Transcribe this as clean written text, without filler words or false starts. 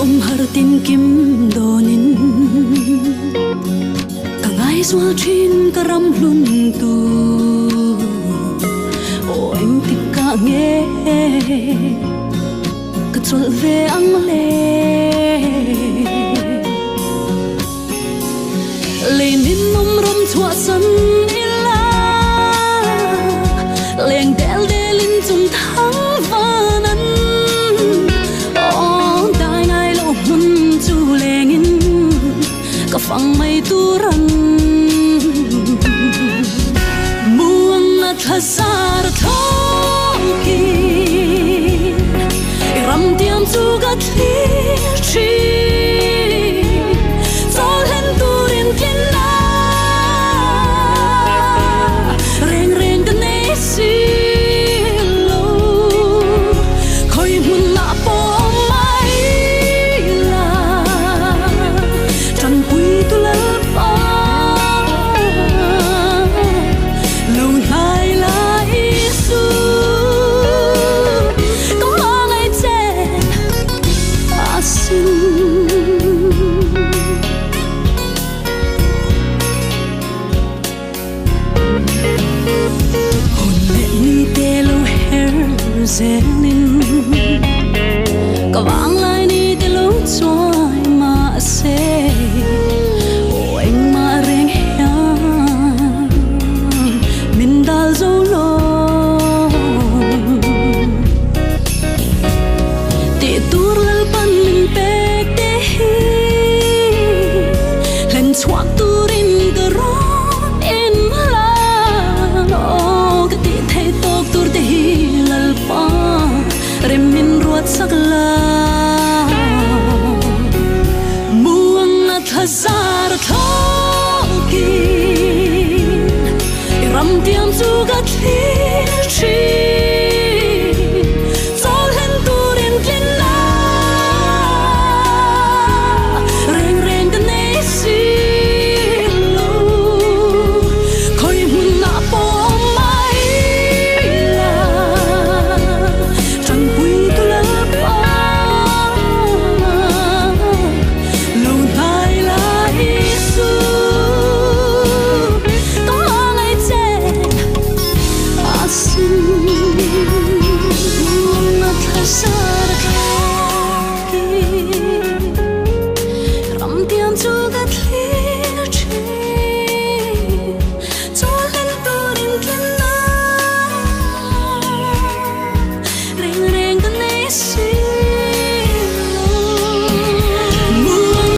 Om har tin kim donin kangai swal chin karam lun tu o em tik ka nge ka chol ve ang le lenin nom rom chua san ila leng del delin chung thang vanan phang mai turan muang na thasar thoki ram tiam chu ga thi chi solen turin kina reng reng de ne si lo khoi mun na po mai la chan Zenin kawang lai ni te lo choi ma se o anh ma reng ya min dal zo lo ti tur lal pan min pe te hi len chuak turin ka ro en la o ka ti thei tok tur te hi remin ruat sakla muang na thazar thoki ram tiam chu ga thi